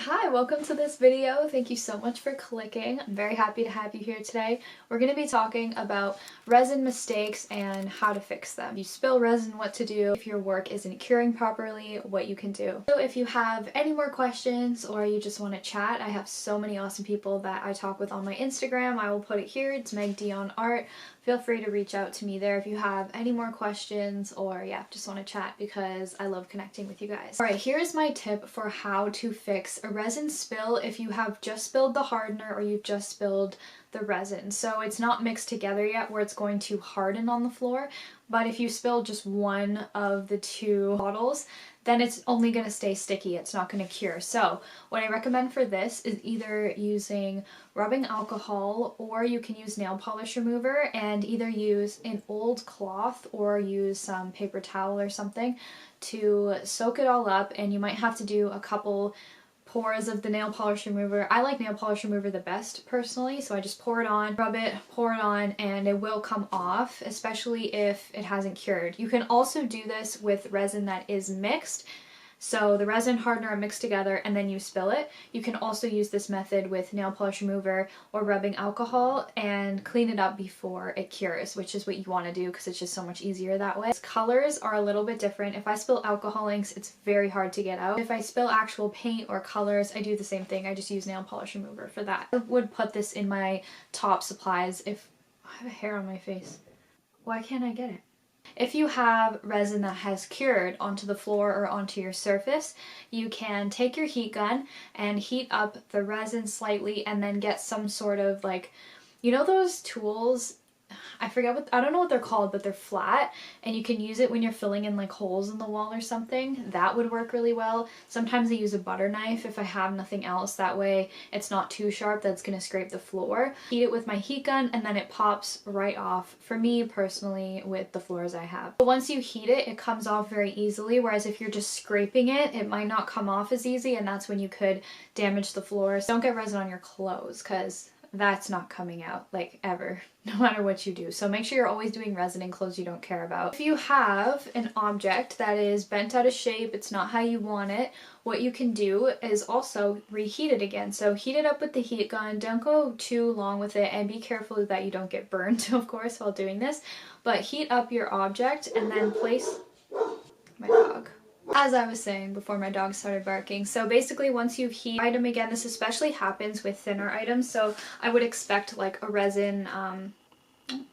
Hi, welcome to this video. Thank you so much for clicking. I'm very happy to have you here today. We're going to be talking about resin mistakes and how to fix them. If you spill resin, what to do. If your work isn't curing properly, what you can do. So if you have any more questions or you just want to chat, I have so many awesome people that I talk with on my Instagram. I will put it here. It's Meg Dion Art. Feel free to reach out to me there if you have any more questions or just want to chat because I love connecting with you guys. Alright, here's my tip for how to fix a resin spill if you have just spilled the hardener or you've just spilled the resin. So it's not mixed together yet where it's going to harden on the floor, but if you spill just one of the two bottles, then it's only going to stay sticky. It's not going to cure. So what I recommend for this is either using rubbing alcohol, or you can use nail polish remover and either use an old cloth or use some paper towel or something to soak it all up. And you might have to do a couple pours of the nail polish remover. I like nail polish remover the best personally, so I just pour it on, rub it, pour it on, and it will come off, especially if it hasn't cured. You can also do this with resin that is mixed. So the resin hardener are mixed together and then you spill it. You can also use this method with nail polish remover or rubbing alcohol and clean it up before it cures, which is what you want to do because it's just so much easier that way. Colors are a little bit different. If I spill alcohol inks, it's very hard to get out. If I spill actual paint or colors, I do the same thing. I just use nail polish remover for that. I would put this in my top supplies if I have a hair on my face. Why can't I get it? If you have resin that has cured onto the floor or onto your surface, you can take your heat gun and heat up the resin slightly and then get some sort of you know those tools? I don't know what they're called, but they're flat and you can use it when you're filling in holes in the wall or something. That would work really well. Sometimes I use a butter knife if I have nothing else. That way it's not too sharp that's going to scrape the floor. Heat it with my heat gun and then it pops right off, for me personally, with the floors I have. But once you heat it, it comes off very easily, whereas if you're just scraping it, it might not come off as easy, and that's when you could damage the floor. So don't get resin on your clothes because that's not coming out ever, no matter what you do. So make sure you're always doing resin in clothes you don't care about. If you have an object that is bent out of shape, it's not how you want it, what you can do is also reheat it again. So heat it up with the heat gun. Don't go too long with it and be careful that you don't get burned, of course, while doing this. But heat up your object and then place my dog. As I was saying before my dog started barking, so basically once you heat item again, this especially happens with thinner items, so I would expect a resin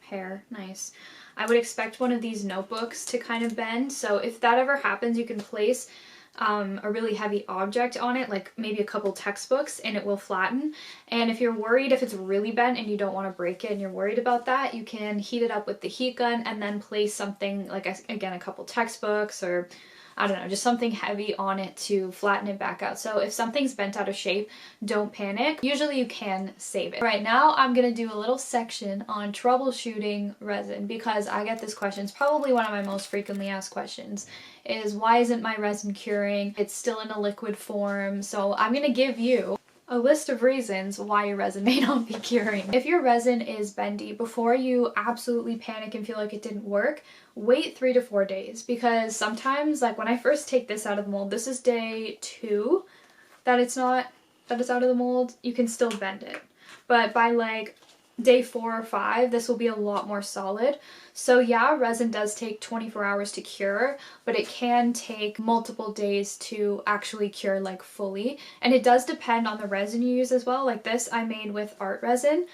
hair, nice. I would expect one of these notebooks to kind of bend, so if that ever happens, you can place a really heavy object on it, maybe a couple textbooks, and it will flatten. And if you're worried if it's really bent and you don't want to break it and you're worried about that, you can heat it up with the heat gun and then place something again, a couple textbooks or I don't know, just something heavy on it to flatten it back out. So if something's bent out of shape, don't panic. Usually you can save it. Right now I'm going to do a little section on troubleshooting resin because I get this question. It's probably one of my most frequently asked questions is why isn't my resin curing? It's still in a liquid form. So I'm going to give you a list of reasons why your resin may not be curing. If your resin is bendy, before you absolutely panic and feel like it didn't work, wait 3 to 4 days, because sometimes, when I first take this out of the mold, this is day 2 that it's out of the mold, you can still bend it. But by day 4 or 5, this will be a lot more solid. So yeah, resin does take 24 hours to cure, but it can take multiple days to actually cure fully. And it does depend on the resin you use as well. This I made with art resin.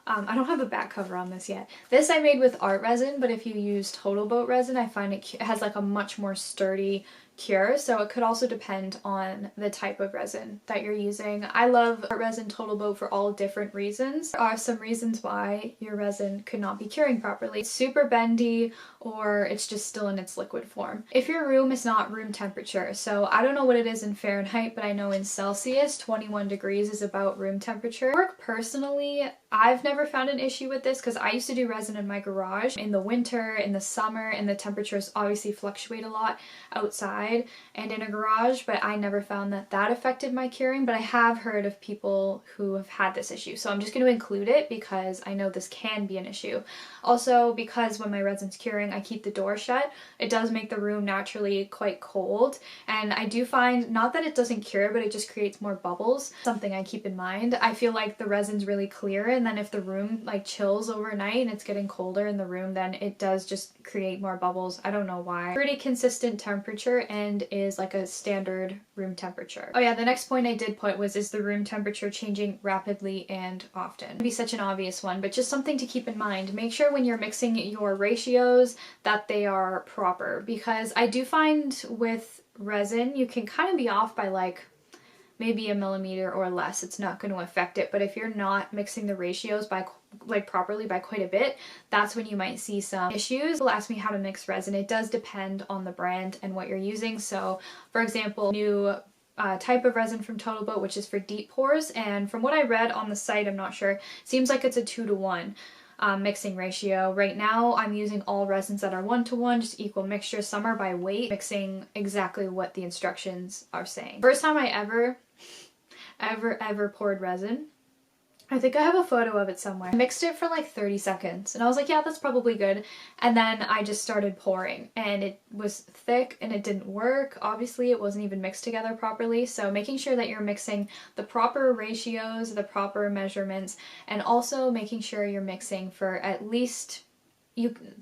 I don't have a back cover on this yet. This I made with art resin, but if you use Total Boat resin, I find it has a much more sturdy cure, so it could also depend on the type of resin that you're using. I love art resin Total Boat for all different reasons. There are some reasons why your resin could not be curing properly. It's super bendy or it's just still in its liquid form. If your room is not room temperature, so I don't know what it is in Fahrenheit, but I know in Celsius 21 degrees is about room temperature. Personally, I've never found an issue with this because I used to do resin in my garage in the winter, in the summer, and the temperatures obviously fluctuate a lot outside. outside and in a garage, but I never found that that affected my curing, but I have heard of people who have had this issue. So I'm just going to include it because I know this can be an issue. Also, because when my resin's curing, I keep the door shut, it does make the room naturally quite cold. And I do find, not that it doesn't cure, but it just creates more bubbles. Something I keep in mind. I feel like the resin's really clear, and then if the room like chills overnight and it's getting colder in the room, then it does just create more bubbles. I don't know why. Pretty consistent temperature and is like a standard room temperature. Oh yeah, the next point I did put was, is the room temperature changing rapidly and often? It'd be such an obvious one, but just something to keep in mind. Make sure when you're mixing your ratios that they are proper, because I do find with resin you can kind of be off by like maybe a millimeter or less. It's not going to affect it, but if you're not mixing the ratios by properly by quite a bit, that's when you might see some issues. People ask me how to mix resin. It does depend on the brand and what you're using. So for example, new type of resin from Total Boat, which is for deep pours, and from what I read on the site, I'm not sure, seems like it's a 2-to-1 mixing ratio. Right now I'm using all resins that are 1-to-1, just equal mixture. Some are by weight, mixing exactly what the instructions are saying. First time I ever poured resin, I think I have a photo of it somewhere. I mixed it for like 30 seconds and I was like, yeah, that's probably good. And then I just started pouring and it was thick and it didn't work. Obviously it wasn't even mixed together properly. So making sure that you're mixing the proper ratios, the proper measurements, and also making sure you're mixing for at least,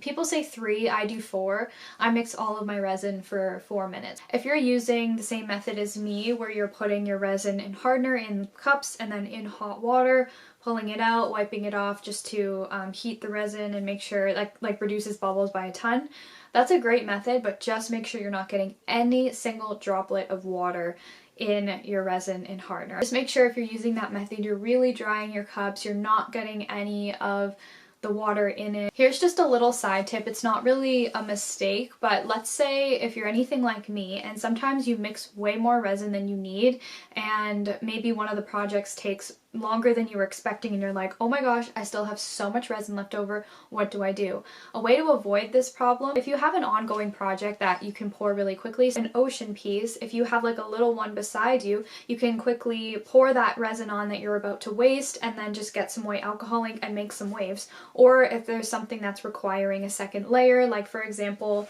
people say 3, I do 4. I mix all of my resin for 4 minutes. If you're using the same method as me, where you're putting your resin in hardener in cups and then in hot water, pulling it out, wiping it off just to heat the resin and make sure like reduces bubbles by a ton, that's a great method, but just make sure you're not getting any single droplet of water in your resin in hardener. Just make sure if you're using that method, you're really drying your cups, you're not getting any of the water in it. Here's just a little side tip. It's not really a mistake, but let's say if you're anything like me and sometimes you mix way more resin than you need, and maybe one of the projects takes longer than you were expecting and you're like, oh my gosh, I still have so much resin left over, what do I do? A way to avoid this problem, if you have an ongoing project that you can pour really quickly, an ocean piece, if you have like a little one beside you, you can quickly pour that resin on that you're about to waste and then just get some white alcohol ink and make some waves. Or if there's something that's requiring a second layer, like for example,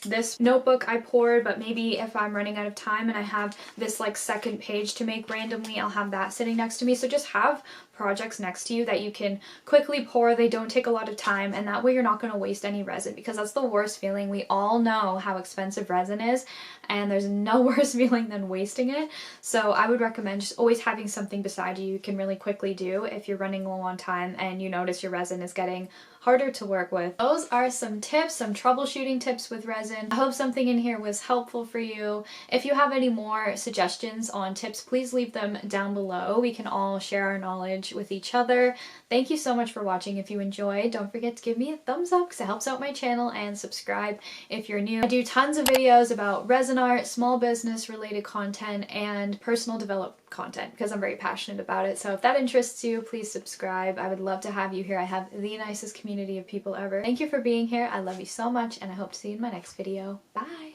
this notebook I poured, but maybe if I'm running out of time and I have this like second page to make randomly, I'll have that sitting next to me. So just have projects next to you that you can quickly pour. They don't take a lot of time, and that way you're not going to waste any resin, because that's the worst feeling. We all know how expensive resin is, and there's no worse feeling than wasting it. So I would recommend just always having something beside you can really quickly do if you're running low on time and you notice your resin is getting harder to work with. Those are some tips, some troubleshooting tips with resin. I hope something in here was helpful for you. If you have any more suggestions on tips, please leave them down below. We can all share our knowledge with each other. Thank you so much for watching. If you enjoyed, don't forget to give me a thumbs up because it helps out my channel, and subscribe if you're new. I do tons of videos about resin art, small business related content, and personal development content because I'm very passionate about it. So if that interests you, please subscribe. I would love to have you here. I have the nicest community of people ever. Thank you for being here. I love you so much, and I hope to see you in my next video. Bye!